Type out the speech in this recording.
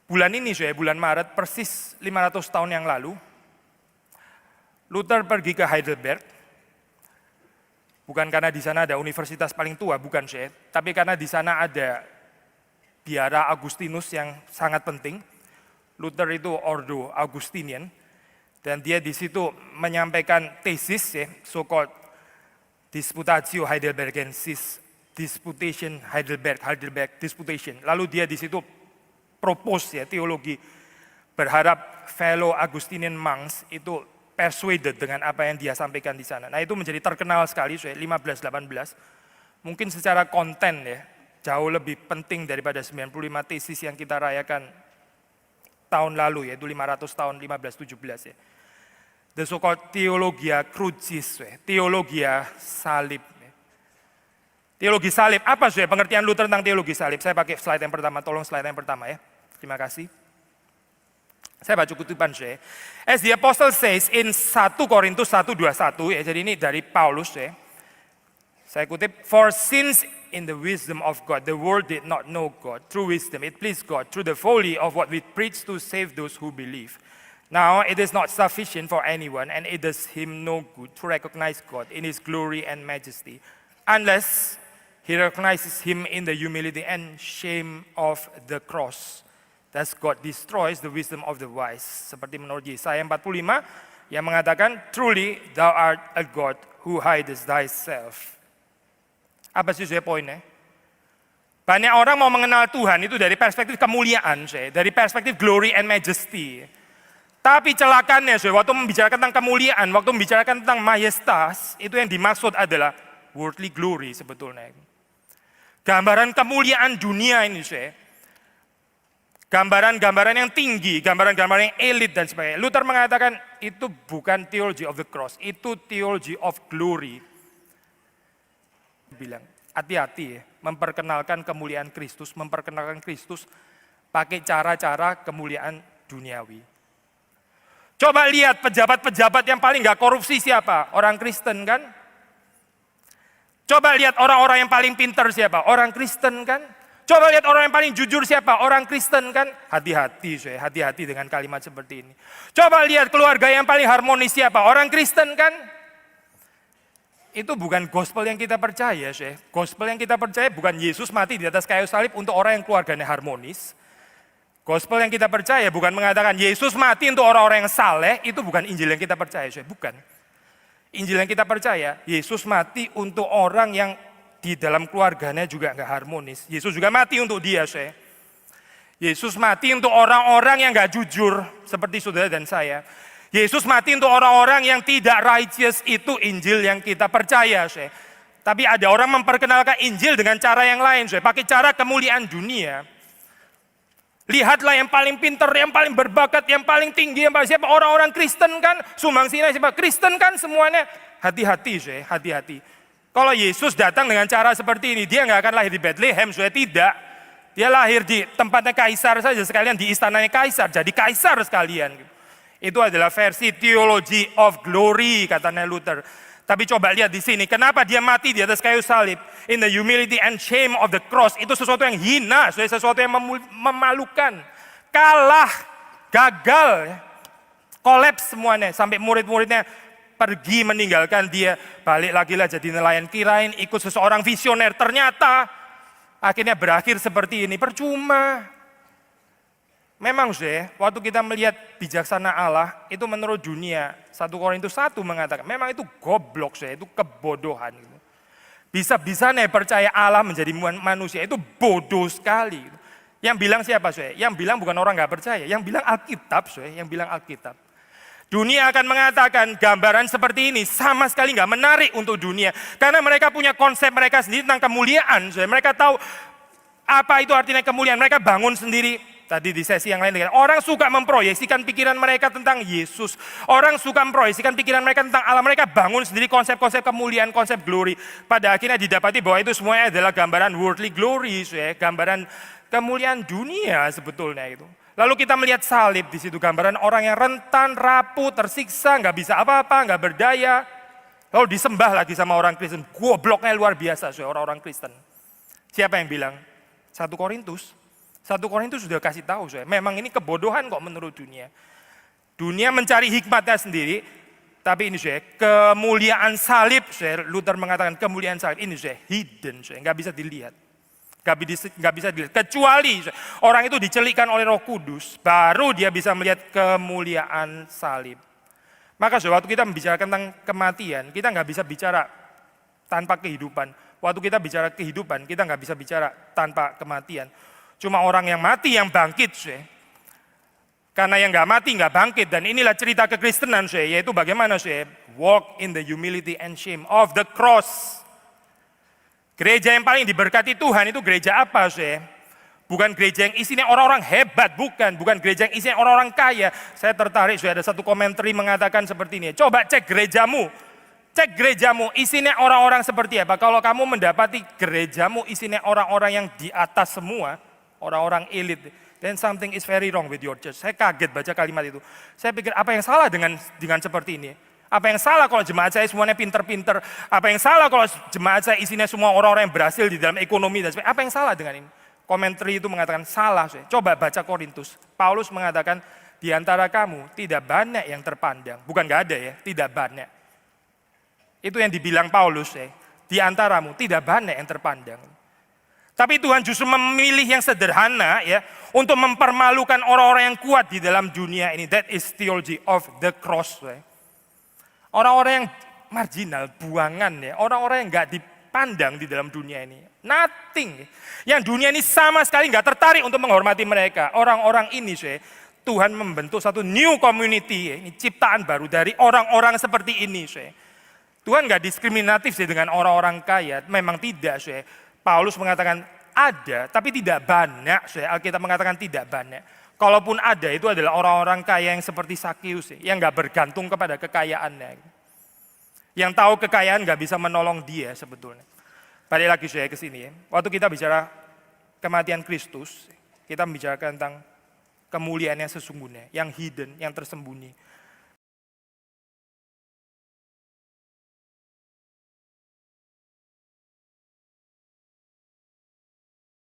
Bulan ini, bulan Maret, persis 500 tahun yang lalu, Luther pergi ke Heidelberg. Bukan karena di sana ada universitas paling tua, bukan, tapi karena di sana ada biara Agustinus yang sangat penting. Luther itu Ordo Augustinian, dan dia di situ menyampaikan tesis, so-called Disputatio Heidelbergensis, Disputation Heidelberg Disputation. Lalu dia di situ propose teologi, berharap fellow Augustinian monks itu persuaded dengan apa yang dia sampaikan di sana. Nah, itu menjadi terkenal sekali 15-18. Mungkin secara konten jauh lebih penting daripada 95 tesis yang kita rayakan tahun lalu, yaitu 500 tahun 15-17 . The so-called Theologia Crucis, teologia salib. Teologi salib, apa pengertian Luther tentang teologi salib? Saya pakai slide yang pertama, tolong slide yang pertama ya. Terima kasih. Saya baca kutipan As the Apostle says in 1 Korintus 1:21, jadi ini dari Paulus Saya kutip, for since in the wisdom of God, the world did not know God. Through wisdom, it pleased God through the folly of what we preach to save those who believe. Now it is not sufficient for anyone, and it does him no good to recognize God in his glory and majesty, unless he recognizes him in the humility and shame of the cross. Thus God destroys the wisdom of the wise. Seperti menurut Yesaya 45 yang mengatakan, truly thou art a God who hidest thyself. Apa sih poinnya? Banyak orang mau mengenal Tuhan itu dari perspektif kemuliaan, dari perspektif glory and majesty. Tapi celakanya, waktu membicarakan tentang kemuliaan, waktu membicarakan tentang majestas, itu yang dimaksud adalah worldly glory sebetulnya. Gambaran kemuliaan dunia ini, gambaran-gambaran yang tinggi, gambaran-gambaran yang elit dan sebagainya. Luther mengatakan itu bukan theology of the cross, itu theology of glory. Bilang, hati-hati memperkenalkan kemuliaan Kristus, memperkenalkan Kristus pakai cara-cara kemuliaan duniawi. Coba lihat pejabat-pejabat yang paling gak korupsi siapa? Orang Kristen kan? Coba lihat orang-orang yang paling pintar siapa? Orang Kristen kan? Coba lihat orang yang paling jujur siapa? Orang Kristen kan? Hati-hati, hati-hati dengan kalimat seperti ini. Coba lihat keluarga yang paling harmonis siapa? Orang Kristen kan? Itu bukan gospel yang kita percaya, Gospel yang kita percaya bukan Yesus mati di atas kayu salib untuk orang yang keluarganya harmonis. Gospel yang kita percaya bukan mengatakan Yesus mati untuk orang-orang yang saleh, itu bukan Injil yang kita percaya, bukan. Injil yang kita percaya, Yesus mati untuk orang yang di dalam keluarganya juga nggak harmonis. Yesus juga mati untuk dia, Yesus mati untuk orang-orang yang nggak jujur seperti saudara dan saya. Yesus mati untuk orang-orang yang tidak righteous, itu Injil yang kita percaya, Tapi ada orang memperkenalkan Injil dengan cara yang lain, pakai cara kemuliaan dunia. Lihatlah yang paling pintar, yang paling berbakat, yang paling tinggi, yang paling siapa? Orang-orang Kristen kan, sumbangsihnya siapa? Kristen kan semuanya. Hati-hati, hati-hati. Kalau Yesus datang dengan cara seperti ini, dia nggak akan lahir di Bethlehem, tidak. Dia lahir di tempatnya kaisar saja sekalian, di istananya kaisar, jadi kaisar sekalian. Itu adalah versi theology of glory, katanya Luther. Tapi coba lihat di sini, kenapa dia mati di atas kayu salib? In the humility and shame of the cross, itu sesuatu yang hina, sesuatu yang memalukan. Kalah, gagal, kolaps semuanya, sampai murid-muridnya pergi meninggalkan dia, balik lagi lah jadi nelayan, kirain ikut seseorang visioner, ternyata akhirnya berakhir seperti ini, percuma. Memang waktu kita melihat bijaksana Allah, itu menurut dunia, 1 Korintus 1 mengatakan, memang itu goblok, itu kebodohan. Bisa-bisanya percaya Allah menjadi manusia, itu bodoh sekali. Yang bilang siapa? Yang bilang bukan orang gak percaya, yang bilang Alkitab, yang bilang Alkitab. Dunia akan mengatakan gambaran seperti ini sama sekali nggak menarik untuk dunia. Karena mereka punya konsep mereka sendiri tentang kemuliaan. Mereka tahu apa itu artinya kemuliaan. Mereka bangun sendiri. Tadi di sesi yang lain, orang suka memproyeksikan pikiran mereka tentang Yesus. Orang suka memproyeksikan pikiran mereka tentang Allah. Mereka bangun sendiri konsep-konsep kemuliaan, konsep glory. Pada akhirnya didapati bahwa itu semuanya adalah gambaran worldly glory. Gambaran kemuliaan dunia sebetulnya itu. Lalu kita melihat salib di situ, gambaran orang yang rentan, rapuh, tersiksa, nggak bisa apa-apa, nggak berdaya. Lalu disembah lagi sama orang Kristen. Gobloknya luar biasa, orang-orang Kristen. Siapa yang bilang? 1 Korintus. 1 Korintus sudah kasih tahu saya, memang ini kebodohan kok menurut dunia. Dunia mencari hikmatnya sendiri, tapi ini saya, kemuliaan salib, saya, Luther mengatakan kemuliaan salib ini saya, hidden, saya, nggak bisa dilihat. Nggak bisa dilihat, kecuali saya, orang itu dicelikkan oleh Roh Kudus, baru dia bisa melihat kemuliaan salib. Maka waktu kita membicarakan tentang kematian, kita nggak bisa bicara tanpa kehidupan. Waktu kita bicara kehidupan, kita nggak bisa bicara tanpa kematian. Cuma orang yang mati yang bangkit, karena yang nggak mati nggak bangkit. Dan inilah cerita kekristenan, yaitu bagaimana walk in the humility and shame of the cross. Gereja yang paling diberkati Tuhan itu gereja apa, Bukan gereja yang isinya orang-orang hebat, bukan gereja yang isinya orang-orang kaya. Saya tertarik, ada satu komentari mengatakan seperti ini. Coba cek gerejamu, isinya orang-orang seperti apa. Kalau kamu mendapati gerejamu isinya orang-orang yang di atas semua, orang-orang elit, then something is very wrong with your church. Saya kaget baca kalimat itu. Saya pikir apa yang salah dengan seperti ini? Apa yang salah kalau jemaat saya semuanya pinter-pinter? Apa yang salah kalau jemaat saya isinya semua orang-orang yang berhasil di dalam ekonomi dan sebagainya? Apa yang salah dengan ini? Komentari itu mengatakan salah. Coba baca Korintus. Paulus mengatakan di antara kamu tidak banyak yang terpandang. Bukan gak ada ya, tidak banyak. Itu yang dibilang Paulus, di antaramu tidak banyak yang terpandang. Tapi Tuhan justru memilih yang sederhana ya untuk mempermalukan orang-orang yang kuat di dalam dunia ini. That is theology of the cross. Orang-orang yang marginal, buangan ya, orang-orang yang nggak dipandang di dalam dunia ini. Nothing. Yang dunia ini sama sekali nggak tertarik untuk menghormati mereka. Orang-orang ini Tuhan membentuk satu new community, ini ciptaan baru dari orang-orang seperti ini. Tuhan nggak diskriminatif dengan orang-orang kaya, memang tidak. Paulus mengatakan ada, tapi tidak banyak. Alkitab mengatakan tidak banyak. Kalaupun ada, itu adalah orang-orang kaya yang seperti Sakeus, yang nggak bergantung kepada kekayaannya. Yang tahu kekayaan nggak bisa menolong dia sebetulnya. Balik lagi ke sini. Waktu kita bicara kematian Kristus, kita membicarakan tentang kemuliaan yang sesungguhnya, yang hidden, yang tersembunyi.